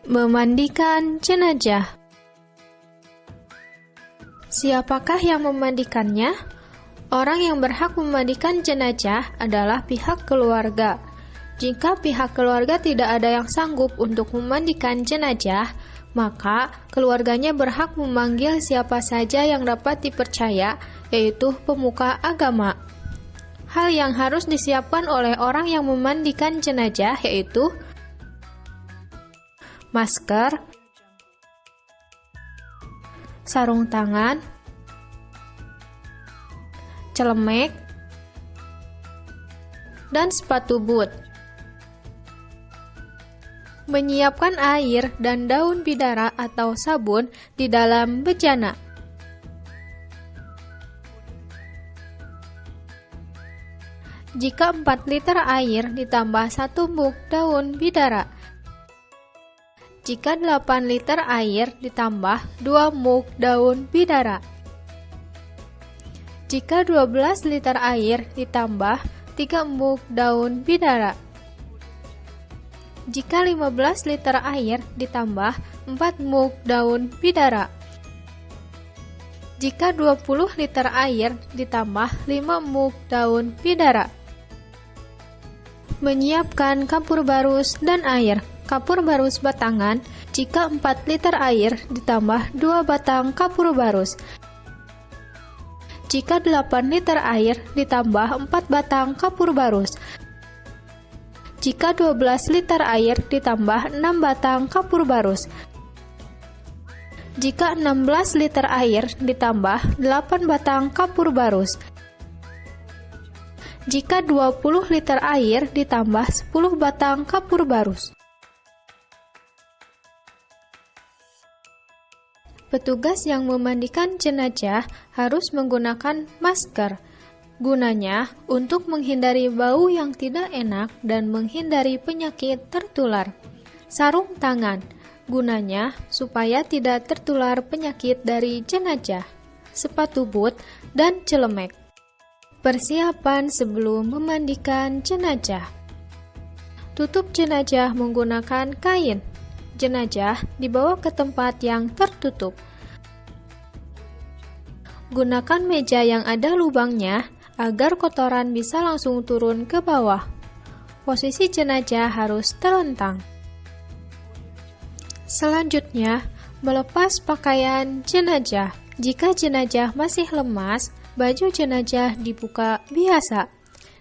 Memandikan jenazah. Siapakah yang memandikannya? Orang yang berhak memandikan jenazah adalah pihak keluarga. Jika pihak keluarga tidak ada yang sanggup untuk memandikan jenazah, maka keluarganya berhak memanggil siapa saja yang dapat dipercaya, yaitu pemuka agama. Hal yang harus disiapkan oleh orang yang memandikan jenazah yaitu masker, sarung tangan, celemek, dan sepatu boot. Menyiapkan air dan daun bidara atau sabun di dalam bejana. Jika 4 liter air ditambah 1 mug daun bidara. Jika 8 liter air ditambah 2 mug daun bidara. Jika 12 liter air ditambah 3 mug daun bidara. Jika 15 liter air ditambah 4 mug daun bidara. Jika 20 liter air ditambah 5 mug daun bidara. Menyiapkan kapur barus dan air. Kapur barus batangan, jika 4 liter air ditambah 2 batang kapur barus. Jika 8 liter air ditambah 4 batang kapur barus. Jika 12 liter air ditambah 6 batang kapur barus. Jika 16 liter air ditambah 8 batang kapur barus. Jika 20 liter air ditambah 10 batang kapur barus. Petugas yang memandikan jenazah harus menggunakan masker. Gunanya untuk menghindari bau yang tidak enak dan menghindari penyakit tertular. Sarung tangan. Gunanya supaya tidak tertular penyakit dari jenazah. Sepatu boot dan celemek. Persiapan sebelum memandikan jenazah. Tutup jenazah menggunakan kain. Jenazah dibawa ke tempat yang tertutup. Gunakan meja yang ada lubangnya agar kotoran bisa langsung turun ke bawah. Posisi jenazah harus terlentang. Selanjutnya, melepas pakaian jenazah. Jika jenazah masih lemas, baju jenazah dibuka biasa.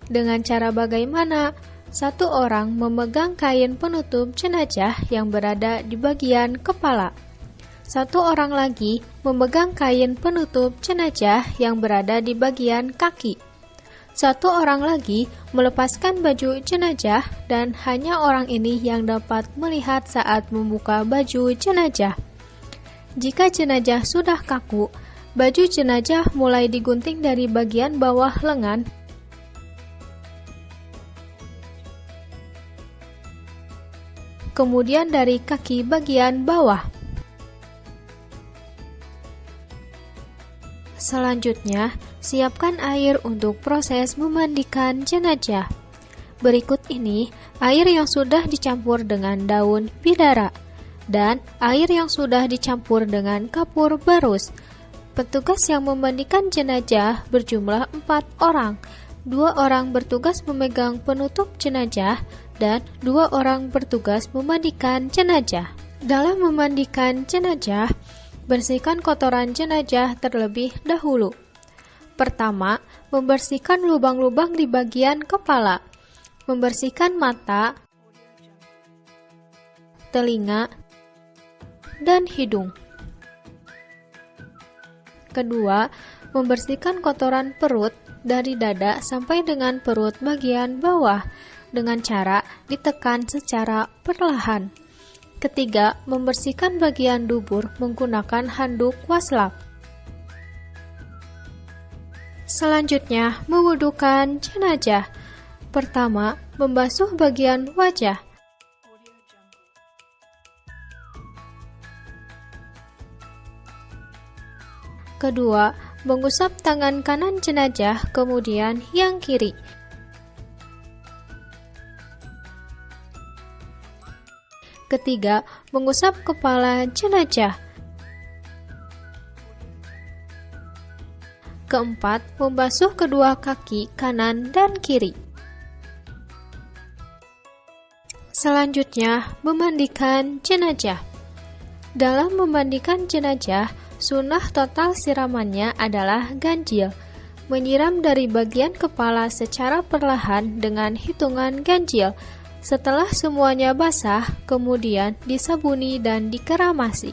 Dengan cara bagaimana? Satu orang memegang kain penutup jenazah yang berada di bagian kepala. Satu orang lagi memegang kain penutup jenazah yang berada di bagian kaki. Satu orang lagi melepaskan baju jenazah dan hanya orang ini yang dapat melihat saat membuka baju jenazah. Jika jenazah sudah kaku, baju jenazah mulai digunting dari bagian bawah lengan kemudian dari kaki bagian bawah. Selanjutnya, siapkan air untuk proses memandikan jenazah. Berikut ini air yang sudah dicampur dengan daun bidara dan air yang sudah dicampur dengan kapur barus. Petugas yang memandikan jenazah berjumlah 4 orang. 2 orang bertugas memegang penutup jenazah dan 2 orang bertugas memandikan jenazah. Dalam memandikan jenazah, bersihkan kotoran jenazah terlebih dahulu. Pertama, membersihkan lubang-lubang di bagian kepala. Membersihkan mata, telinga, dan hidung. Kedua, membersihkan kotoran perut dari dada sampai dengan perut bagian bawah dengan cara ditekan secara perlahan. Ketiga, membersihkan bagian dubur menggunakan handuk waslap. Selanjutnya, mewudukan jenazah. Pertama, membasuh bagian wajah. Kedua, mengusap tangan kanan jenazah, kemudian yang kiri. Ketiga, mengusap kepala jenazah. Keempat, membasuh kedua kaki kanan dan kiri. Selanjutnya, memandikan jenazah. Dalam memandikan jenazah, sunnah total siramannya adalah ganjil. Menyiram dari bagian kepala secara perlahan dengan hitungan ganjil. Setelah semuanya basah, kemudian disabuni dan dikeramasi.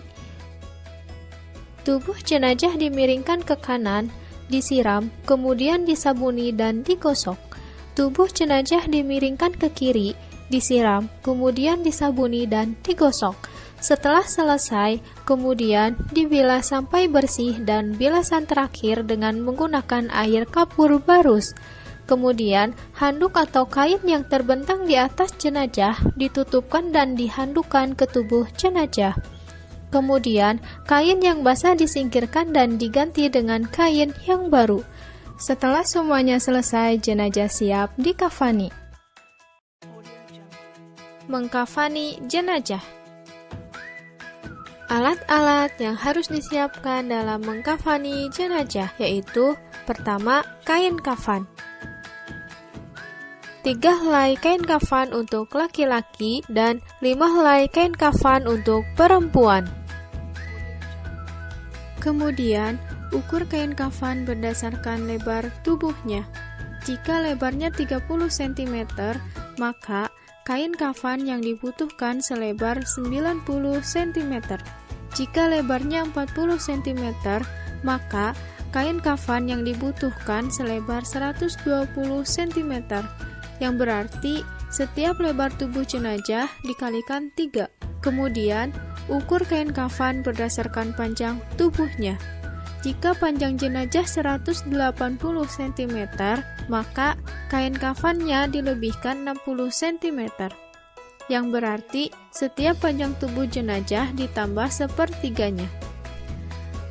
Tubuh jenazah dimiringkan ke kanan, disiram, kemudian disabuni dan digosok. Tubuh jenazah dimiringkan ke kiri, disiram, kemudian disabuni dan digosok. Setelah selesai, kemudian dibilas sampai bersih dan bilasan terakhir dengan menggunakan air kapur barus. Kemudian, handuk atau kain yang terbentang di atas jenazah ditutupkan dan dihandukkan ke tubuh jenazah. Kemudian, kain yang basah disingkirkan dan diganti dengan kain yang baru. Setelah semuanya selesai, jenazah siap dikafani. Mengkafani jenazah. Alat-alat yang harus disiapkan dalam mengkafani jenazah yaitu: pertama, kain kafan. 3 helai kain kafan untuk laki-laki dan 5 helai kain kafan untuk perempuan. Kemudian, ukur kain kafan berdasarkan lebar tubuhnya. Jika lebarnya 30 cm, maka kain kafan yang dibutuhkan selebar 90 cm. Jika lebarnya 40 cm, maka kain kafan yang dibutuhkan selebar 120 cm, yang berarti setiap lebar tubuh jenazah dikalikan 3. Kemudian, ukur kain kafan berdasarkan panjang tubuhnya. Jika panjang jenazah 180 cm, maka kain kafannya dilebihkan 60 cm, yang berarti setiap panjang tubuh jenazah ditambah sepertiganya.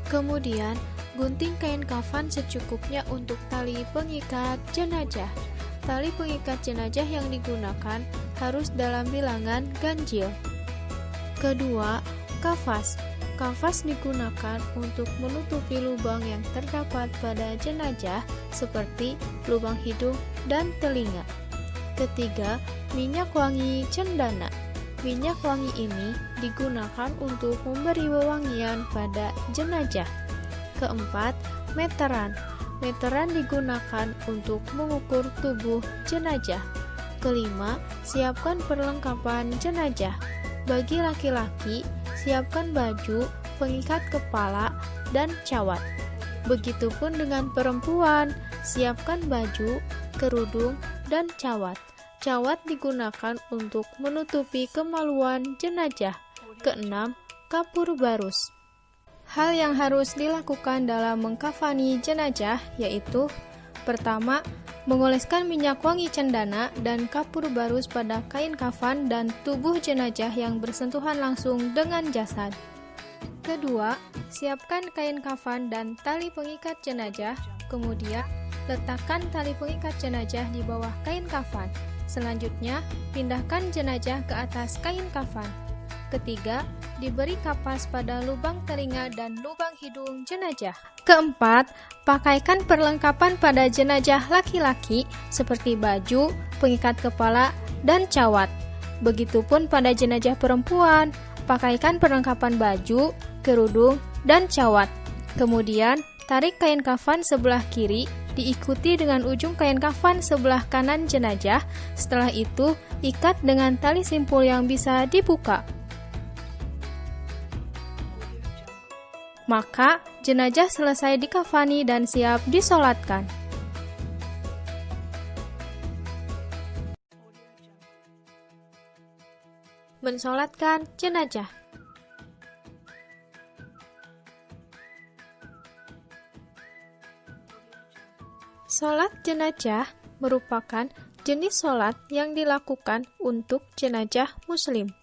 Kemudian, gunting kain kafan secukupnya untuk tali pengikat jenazah. Tali pengikat jenazah yang digunakan harus dalam bilangan ganjil. Kedua, kafas. Kafas digunakan untuk menutupi lubang yang terdapat pada jenazah seperti lubang hidung dan telinga. Ketiga, minyak wangi cendana. Minyak wangi ini digunakan untuk memberi wewangian pada jenazah. Keempat, meteran. Meteran digunakan untuk mengukur tubuh jenazah. Kelima, siapkan perlengkapan jenazah. Bagi laki-laki, siapkan baju, pengikat kepala, dan cawat. Begitupun dengan perempuan, siapkan baju, kerudung, dan cawat. Cawat digunakan untuk menutupi kemaluan jenazah. Keenam, kapur barus. Hal yang harus dilakukan dalam mengkafani jenazah yaitu: pertama, mengoleskan minyak wangi cendana dan kapur barus pada kain kafan dan tubuh jenazah yang bersentuhan langsung dengan jasad. Kedua, siapkan kain kafan dan tali pengikat jenazah. Kemudian, letakkan tali pengikat jenazah di bawah kain kafan. Selanjutnya, pindahkan jenazah ke atas kain kafan. Ketiga, diberi kapas pada lubang telinga dan lubang hidung jenazah. Keempat, pakaikan perlengkapan pada jenazah laki-laki seperti baju, pengikat kepala, dan cawat. Begitupun pada jenazah perempuan, pakaikan perlengkapan baju, kerudung, dan cawat. Kemudian, tarik kain kafan sebelah kiri, diikuti dengan ujung kain kafan sebelah kanan jenazah. Setelah itu, ikat dengan tali simpul yang bisa dibuka. Maka, jenazah selesai dikafani dan siap disolatkan. Mensolatkan jenazah. Solat jenazah merupakan jenis solat yang dilakukan untuk jenazah muslim.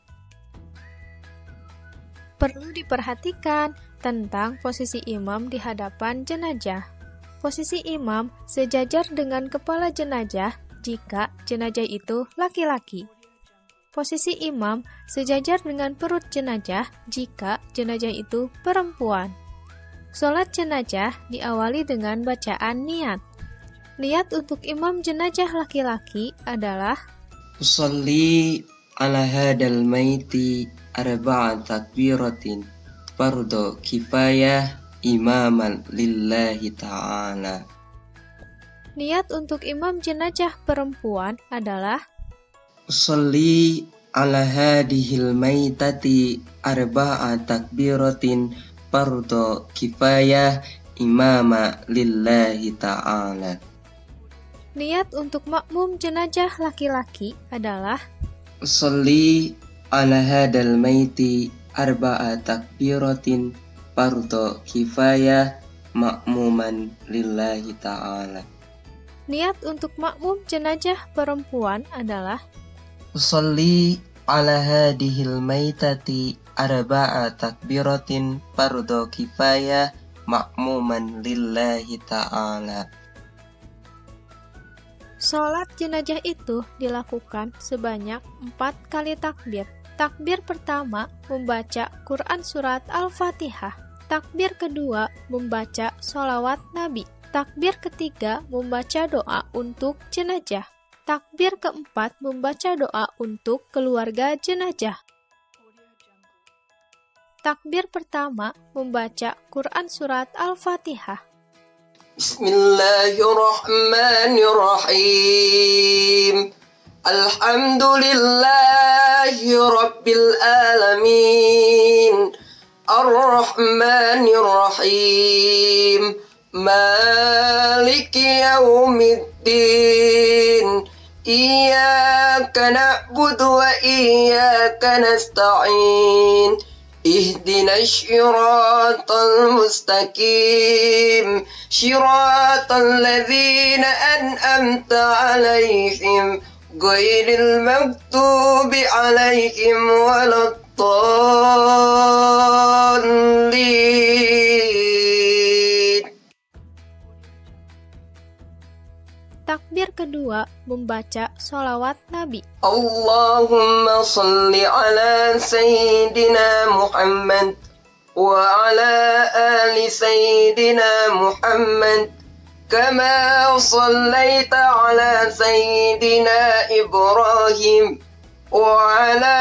Perlu diperhatikan tentang posisi imam di hadapan jenazah. Posisi imam sejajar dengan kepala jenazah jika jenazah itu laki-laki. Posisi imam sejajar dengan perut jenazah jika jenazah itu perempuan. Sholat jenazah diawali dengan bacaan niat. Niat untuk imam jenazah laki-laki adalah Usalli ala hadal maiti arba'a takbiratin fardu kifayah imaman lillahi ta'ala. Niat untuk imam jenazah perempuan adalah Usalli ala hadihil maitati arba'a takbiratin fardu kifayah imama lillahi ta'ala. Niat untuk makmum jenazah laki-laki adalah Usalli ala hadal maiti arba'a takbiratin fardu kifayah makmuman lillahi ta'ala. Niat untuk makmum jenazah perempuan adalah Usalli ala hadihil maitati arba'a takbiratin fardu kifayah makmuman lillahi ta'ala. Sholat jenazah itu dilakukan sebanyak 4 kali takbir. Takbir pertama membaca Quran surat Al-Fatihah. Takbir kedua membaca sholawat Nabi. Takbir ketiga membaca doa untuk jenazah. Takbir keempat membaca doa untuk keluarga jenazah. Takbir pertama membaca Quran surat Al-Fatihah. Bismillahirrahmanirrahim. Alhamdulillahi rabbil alamin. Ar-Rahmanir-Rahim. Maliki yaumiddin. Iyyaka na'budu wa iyyaka nasta'in. Ihdinas siratal mustaqim. Siratal ladzina an'amta 'alaihim ghairil maghdubi 'alaihim waladdallin. Takbir kedua membaca sholawat Nabi. Allahumma salli ala Sayyidina Muhammad wa ala ali Sayyidina Muhammad kama sallaita ala Sayyidina Ibrahim wa ala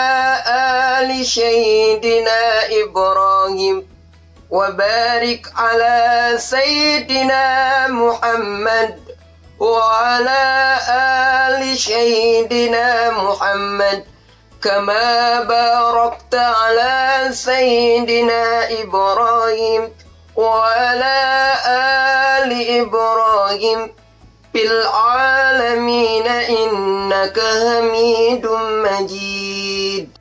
ali Sayyidina Ibrahim wa barik ala Sayyidina Muhammad وعلى آل سيدنا محمد كما باركت على سيدنا إبراهيم وعلى آل إبراهيم في العالمين إنك حميد مجيد.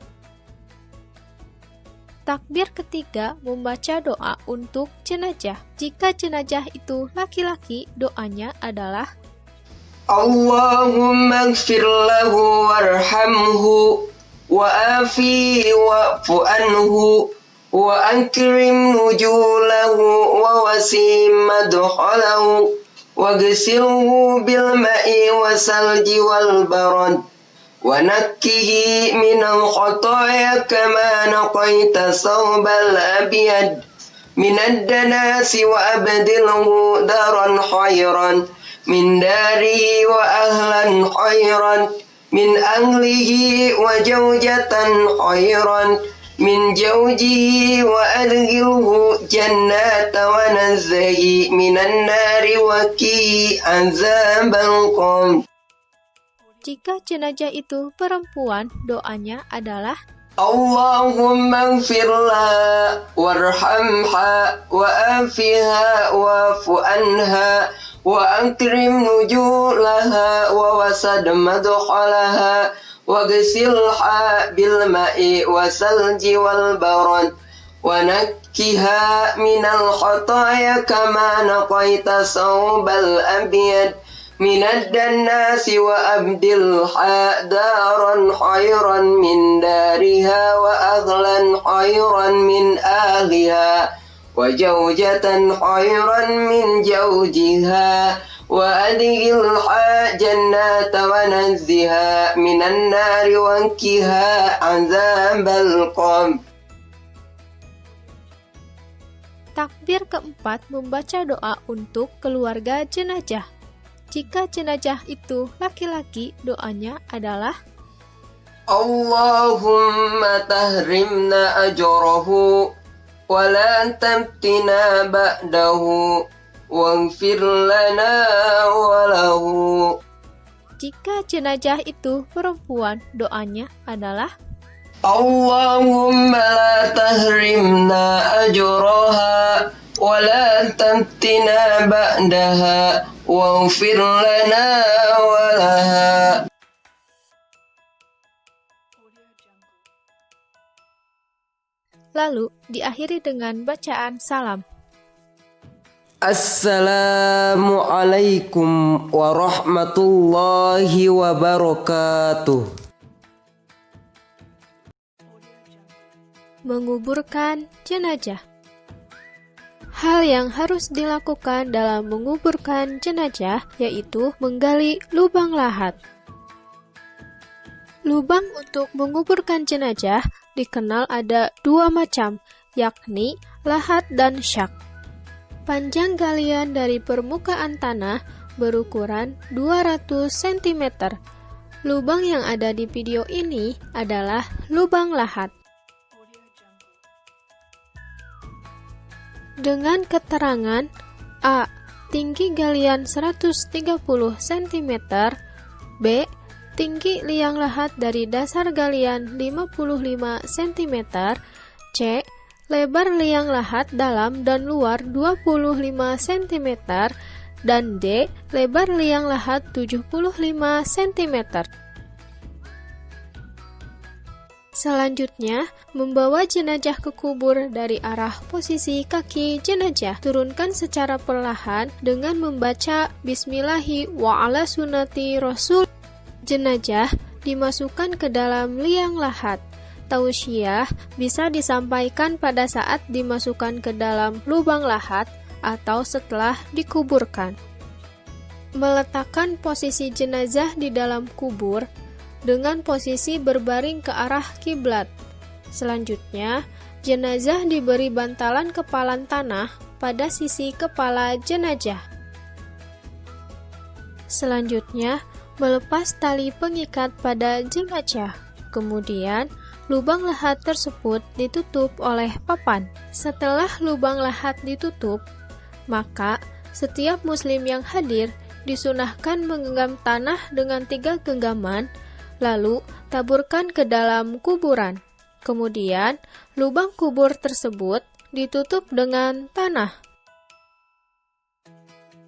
Takbir ketiga membaca doa untuk jenazah. Jika jenazah itu laki-laki, doanya adalah Allahumma ighfir lahu warhamhu wa afihi wa'fu anhu wa akrim nujulahu wa wasim madkhalahu wa ghsilhu bil ma'i wasalji wal barad wa nakkihi minal khataaya kama naqaita thawbal abyad minad danasi wa abdilhu daran khairan min darihi wa ahlan khairan min ahlihi wa zawjatan khairan min zawjihi wa adghilhu jannata wa nazzahi minan nari wa qi azabal qam. Jika jenazah itu perempuan, doanya adalah Allahumma ighfirla warhamha wa afiha wa'fu anha wa akrim nujulaha wa wasad madkhalaha wa ghsilha bil ma'i wasalji wal barad wa nakkiha minal khataaya kama naqaita thawbal abyad minad dannasi wa abdilha daran khairan min dariha wa ahlan khairan min ahliha wa zawjatan khairan min zawjiha وأدخلها جنات ونزها من النار وانكها عذاب القبر. Takbir keempat membaca doa untuk keluarga jenazah. Jika jenazah itu laki-laki, doanya adalah Allahumma tahrimna ajrahu wa la tamtina ba'dahu waghfir lana wa lahu. Jika jenazah itu perempuan, doanya adalah Allahumma la tahrimna ajraha wa la tamtina ba'daha waghfir lana wa laha. Lalu diakhiri dengan bacaan salam. Assalamualaikum warahmatullahi wabarakatuh. Menguburkan jenazah. Hal yang harus dilakukan dalam menguburkan jenazah yaitu menggali lubang lahat. Lubang untuk menguburkan jenazah dikenal ada dua macam, yakni lahat dan syak. Panjang galian dari permukaan tanah berukuran 200 cm. Lubang yang ada di video ini adalah lubang lahat. Dengan keterangan A. Tinggi galian 130 cm, B. Tinggi liang lahat dari dasar galian 55 cm, C. Lebar liang lahat dalam dan luar 25 cm, dan D. Lebar liang lahat 75 cm. Selanjutnya, membawa jenazah ke kubur dari arah posisi kaki jenazah. Turunkan secara perlahan dengan membaca Bismillahi wa ala sunnati Rasul. Jenazah dimasukkan ke dalam liang lahat. Tausiah bisa disampaikan pada saat dimasukkan ke dalam lubang lahat atau setelah dikuburkan. Meletakkan posisi jenazah di dalam kubur dengan posisi berbaring ke arah kiblat. Selanjutnya, jenazah diberi bantalan kepalan tanah pada sisi kepala jenazah. Selanjutnya, melepas tali pengikat pada jenazah. Kemudian, lubang lahat tersebut ditutup oleh papan. Setelah lubang lahat ditutup, maka setiap muslim yang hadir disunahkan menggenggam tanah dengan 3 genggaman, lalu taburkan ke dalam kuburan. Kemudian, lubang kubur tersebut ditutup dengan tanah.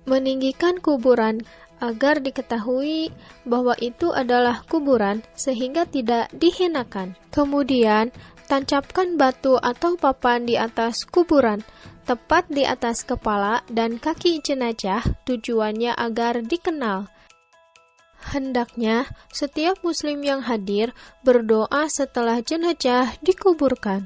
Meninggikan kuburan agar diketahui bahwa itu adalah kuburan sehingga tidak dihinakan. Kemudian, tancapkan batu atau papan di atas kuburan, tepat di atas kepala dan kaki jenazah, tujuannya agar dikenal. Hendaknya setiap muslim yang hadir berdoa setelah jenazah dikuburkan.